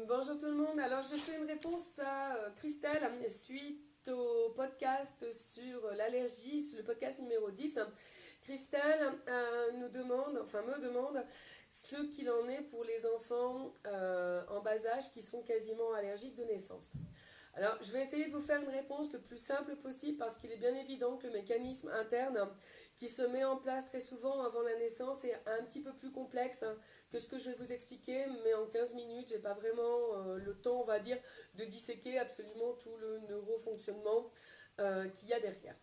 Bonjour tout le monde. Alors je fais une réponse à Christelle suite au podcast sur l'allergie, sur le podcast numéro 10. Christelle me demande ce qu'il en est pour les enfants en bas âge qui sont quasiment allergiques de naissance. Alors, je vais essayer de vous faire une réponse le plus simple possible parce qu'il est bien évident que le mécanisme interne qui se met en place très souvent avant la naissance est un petit peu plus complexe que ce que je vais vous expliquer, mais en 15 minutes, je n'ai pas vraiment le temps, on va dire, de disséquer absolument tout le neurofonctionnement qu'il y a derrière.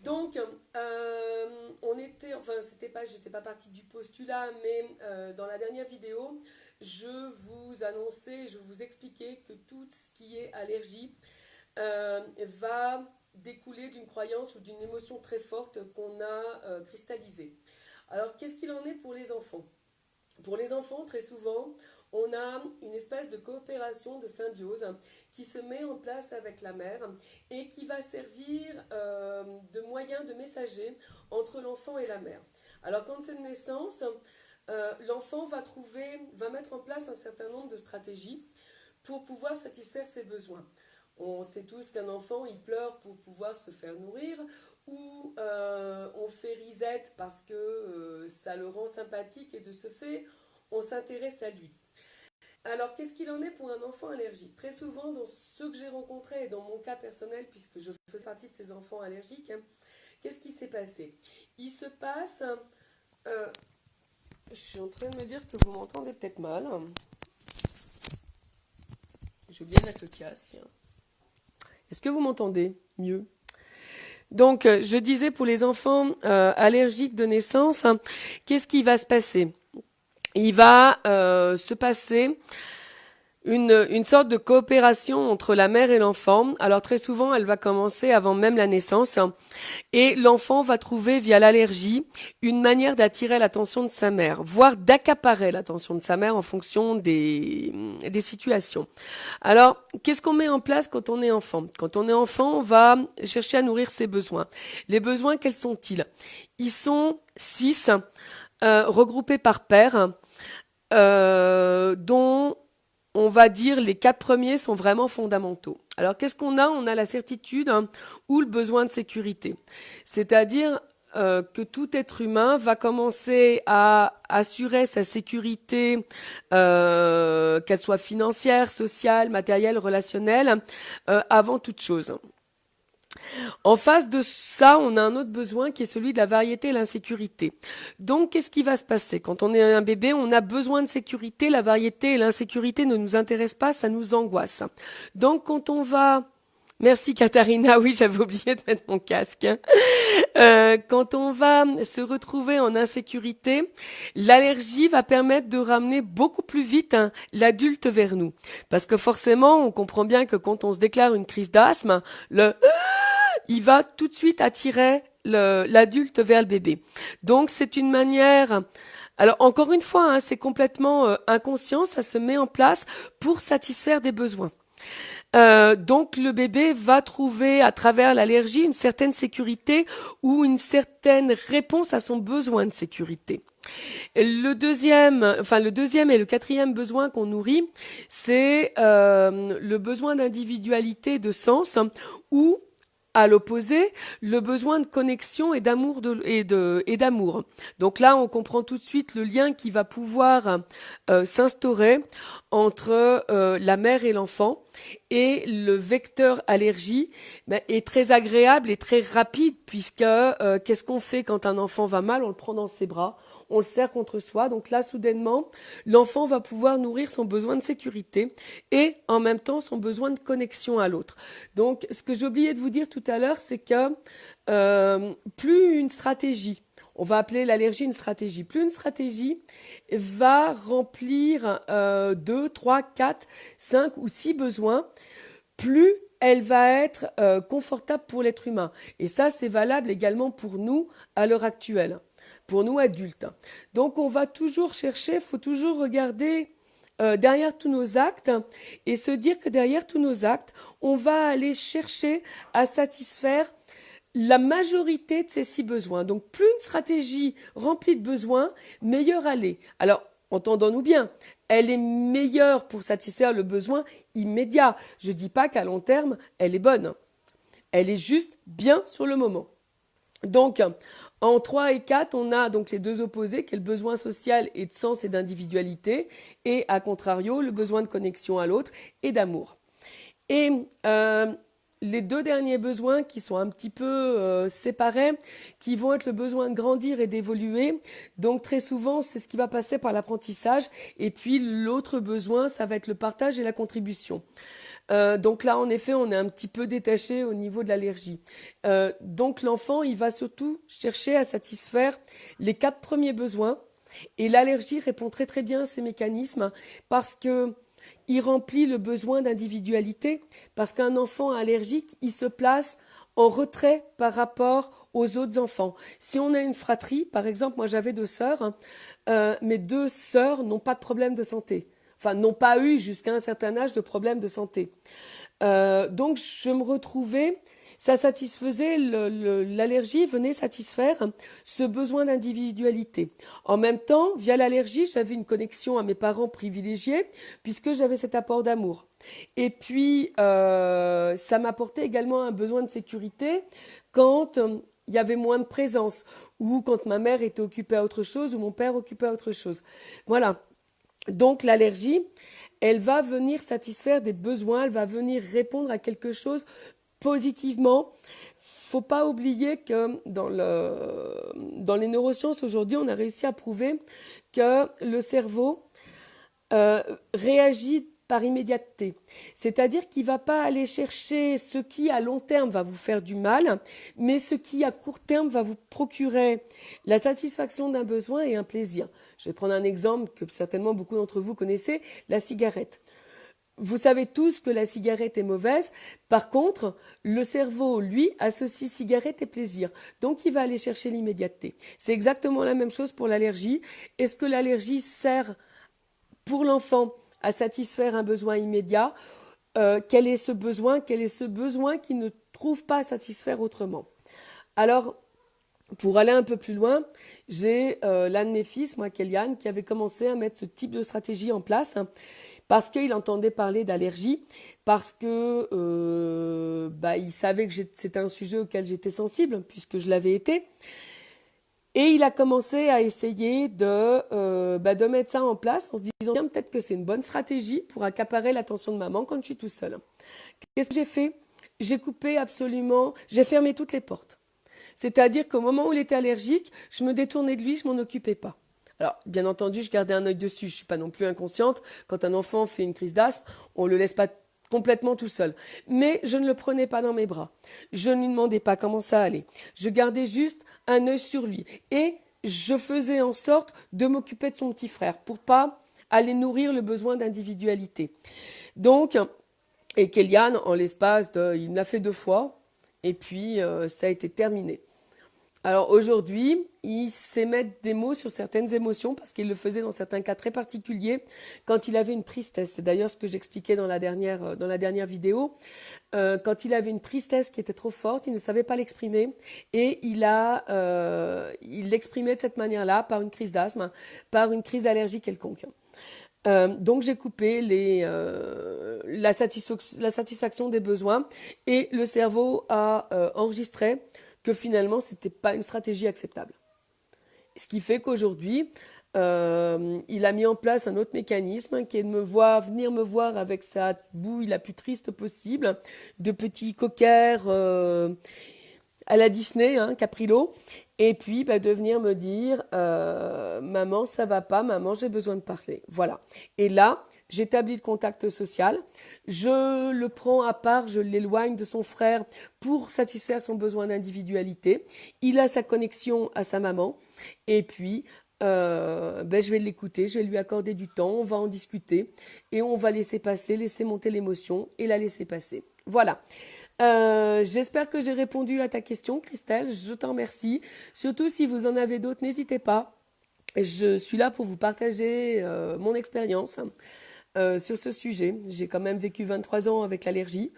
Donc, j'étais pas partie du postulat, mais dans la dernière vidéo, je vous expliquais que tout ce qui est allergie va découler d'une croyance ou d'une émotion très forte qu'on a cristallisée. Alors, qu'est-ce qu'il en est pour les enfants ? Pour les enfants, très souvent, on a une espèce de coopération, de symbiose qui se met en place avec la mère et qui va servir de moyen de messager entre l'enfant et la mère. Alors, quand c'est une naissance, l'enfant va mettre en place un certain nombre de stratégies pour pouvoir satisfaire ses besoins. On sait tous qu'un enfant, il pleure pour pouvoir se faire nourrir, ou on fait risette parce que ça le rend sympathique et de ce fait, on s'intéresse à lui. Alors, qu'est-ce qu'il en est pour un enfant allergique ? Très souvent, dans ceux que j'ai rencontrés et dans mon cas personnel, puisque je faisais partie de ces enfants allergiques, qu'est-ce qui s'est passé ? Il se passe... je suis en train de me dire que vous m'entendez peut-être mal. J'ai oublié de mettre le casque. Est-ce que vous m'entendez mieux ? Donc, je disais pour les enfants allergiques de naissance, qu'est-ce qui va se passer ? Il va se passer une sorte de coopération entre la mère et l'enfant. Alors très souvent, elle va commencer avant même la naissance et l'enfant va trouver via l'allergie une manière d'attirer l'attention de sa mère, voire d'accaparer l'attention de sa mère en fonction des situations. Alors, qu'est-ce qu'on met en place quand on est enfant ? Quand on est enfant, on va chercher à nourrir ses besoins. Les besoins, quels sont-ils ? Ils sont 6, regroupés par paire, dont on va dire les 4 premiers sont vraiment fondamentaux. Alors qu'est-ce qu'on a ? On a la certitude ou le besoin de sécurité. C'est-à-dire que tout être humain va commencer à assurer sa sécurité, qu'elle soit financière, sociale, matérielle, relationnelle, avant toute chose. En face de ça, on a un autre besoin qui est celui de la variété et l'insécurité. Donc, qu'est-ce qui va se passer ? Quand on est un bébé, on a besoin de sécurité, la variété et l'insécurité ne nous intéressent pas, ça nous angoisse. Donc, quand on va... Merci Katharina, oui, j'avais oublié de mettre mon casque. Quand on va se retrouver en insécurité, l'allergie va permettre de ramener beaucoup plus vite l'adulte vers nous. Parce que forcément, on comprend bien que quand on se déclare une crise d'asthme, il va tout de suite attirer l'adulte vers le bébé. Donc c'est une manière... Alors encore une fois, c'est complètement inconscient, ça se met en place pour satisfaire des besoins. Donc le bébé va trouver à travers l'allergie une certaine sécurité ou une certaine réponse à son besoin de sécurité. Le deuxième et le quatrième besoin qu'on nourrit, c'est le besoin d'individualité, de sens, ou à l'opposé, le besoin de connexion et d'amour et d'amour. Donc là, on comprend tout de suite le lien qui va pouvoir s'instaurer entre la mère et l'enfant. Et le vecteur allergie est très agréable et très rapide puisque qu'est-ce qu'on fait quand un enfant va mal ? On le prend dans ses bras, on le serre contre soi. Donc là, soudainement, l'enfant va pouvoir nourrir son besoin de sécurité et en même temps son besoin de connexion à l'autre. Donc, ce que j'ai oublié de vous dire tout à l'heure, c'est que plus une stratégie, on va appeler l'allergie une stratégie. Plus une stratégie va remplir 2, 3, 4, 5 ou 6 besoins, plus elle va être confortable pour l'être humain. Et ça, c'est valable également pour nous à l'heure actuelle, pour nous adultes. Donc, on va toujours chercher, il faut toujours regarder derrière tous nos actes et se dire que derrière tous nos actes, on va aller chercher à satisfaire la majorité de ces 6 besoins. Donc, plus une stratégie remplie de besoins, meilleure elle est. Alors, entendons-nous bien, elle est meilleure pour satisfaire le besoin immédiat. Je ne dis pas qu'à long terme, elle est bonne. Elle est juste bien sur le moment. Donc, en 3 et 4, on a donc les deux opposés, qui est le besoin social et de sens et d'individualité, et à contrario, le besoin de connexion à l'autre et d'amour. Et les deux derniers besoins qui sont un petit peu séparés, qui vont être le besoin de grandir et d'évoluer. Donc très souvent, c'est ce qui va passer par l'apprentissage. Et puis l'autre besoin, ça va être le partage et la contribution. Donc là, en effet, on est un petit peu détaché au niveau de l'allergie. Donc l'enfant, il va surtout chercher à satisfaire les 4 premiers besoins. Et l'allergie répond très très bien à ces mécanismes parce que il remplit le besoin d'individualité, parce qu'un enfant allergique, il se place en retrait par rapport aux autres enfants. Si on a une fratrie, par exemple, moi j'avais 2 sœurs, mes 2 sœurs n'ont pas de problème de santé. Enfin, n'ont pas eu jusqu'à un certain âge de problème de santé. Donc je me retrouvais, ça satisfaisait, l'allergie venait satisfaire ce besoin d'individualité. En même temps, via l'allergie, j'avais une connexion à mes parents privilégiés, puisque j'avais cet apport d'amour. Et puis, ça m'apportait également un besoin de sécurité quand il y avait moins de présence, ou quand ma mère était occupée à autre chose, ou mon père occupé à autre chose. Voilà. Donc l'allergie, elle va venir satisfaire des besoins, elle va venir répondre à quelque chose positivement. Faut pas oublier que dans les neurosciences aujourd'hui, on a réussi à prouver que le cerveau réagit par immédiateté. C'est-à-dire qu'il ne va pas aller chercher ce qui à long terme va vous faire du mal, mais ce qui à court terme va vous procurer la satisfaction d'un besoin et un plaisir. Je vais prendre un exemple que certainement beaucoup d'entre vous connaissez, la cigarette. Vous savez tous que la cigarette est mauvaise. Par contre, le cerveau, lui, associe cigarette et plaisir. Donc, il va aller chercher l'immédiateté. C'est exactement la même chose pour l'allergie. Est-ce que l'allergie sert pour l'enfant à satisfaire un besoin immédiat? Quel est ce besoin? Quel est ce besoin qu'il ne trouve pas à satisfaire autrement? Alors, pour aller un peu plus loin, j'ai l'un de mes fils, moi, Kélian, qui avait commencé à mettre ce type de stratégie en place parce qu'il entendait parler d'allergie, parce que il savait que c'était un sujet auquel j'étais sensible, puisque je l'avais été. Et il a commencé à essayer de mettre ça en place en se disant peut-être que c'est une bonne stratégie pour accaparer l'attention de maman quand je suis tout seul. Qu'est-ce que j'ai fait? J'ai fermé toutes les portes. C'est-à-dire qu'au moment où il était allergique, je me détournais de lui, je m'en occupais pas. Alors, bien entendu, je gardais un œil dessus. Je suis pas non plus inconsciente. Quand un enfant fait une crise d'asthme, on le laisse pas complètement tout seul. Mais je ne le prenais pas dans mes bras. Je ne lui demandais pas comment ça allait. Je gardais juste un œil sur lui. Et je faisais en sorte de m'occuper de son petit frère pour pas aller nourrir le besoin d'individualité. Donc, et Kélian, il me l'a fait 2 fois. Et puis, ça a été terminé. Alors aujourd'hui, il sait mettre des mots sur certaines émotions parce qu'il le faisait dans certains cas très particuliers quand il avait une tristesse. C'est d'ailleurs ce que j'expliquais dans la dernière vidéo. Quand il avait une tristesse qui était trop forte, il ne savait pas l'exprimer et il l'exprimait de cette manière-là par une crise d'asthme, par une crise d'allergie quelconque. Donc j'ai coupé la satisfaction des besoins et le cerveau a enregistré que finalement c'était pas une stratégie acceptable. Ce qui fait qu'aujourd'hui, il a mis en place un autre mécanisme qui est de venir me voir avec sa bouille la plus triste possible, de petits coquers à la Disney, Caprillo, et puis de venir me dire maman ça va pas, maman j'ai besoin de parler. Voilà. Et là, j'établis le contact social, je le prends à part, je l'éloigne de son frère pour satisfaire son besoin d'individualité. Il a sa connexion à sa maman et puis je vais l'écouter, je vais lui accorder du temps, on va en discuter et on va laisser monter l'émotion et la laisser passer. Voilà. J'espère que j'ai répondu à ta question, Christelle. Je t'en remercie. Surtout si vous en avez d'autres, n'hésitez pas. Je suis là pour vous partager mon expérience. sur ce sujet. J'ai quand même vécu 23 ans avec l'allergie,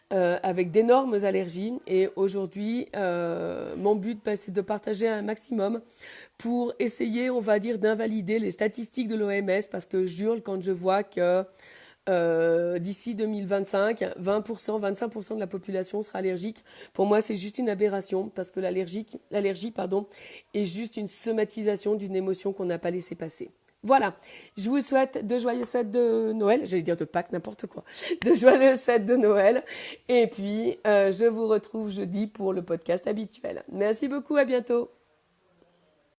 avec d'énormes allergies. Et aujourd'hui, mon but, c'est de partager un maximum pour essayer, on va dire, d'invalider les statistiques de l'OMS parce que je hurle quand je vois que d'ici 2025, 20%, 25% de la population sera allergique. Pour moi, c'est juste une aberration parce que l'allergie, pardon, est juste une somatisation d'une émotion qu'on n'a pas laissé passer. Voilà, je vous souhaite de joyeuses fêtes de Noël, j'allais dire de Pâques, n'importe quoi, de joyeuses fêtes de Noël. Et puis, je vous retrouve jeudi pour le podcast habituel. Merci beaucoup, à bientôt.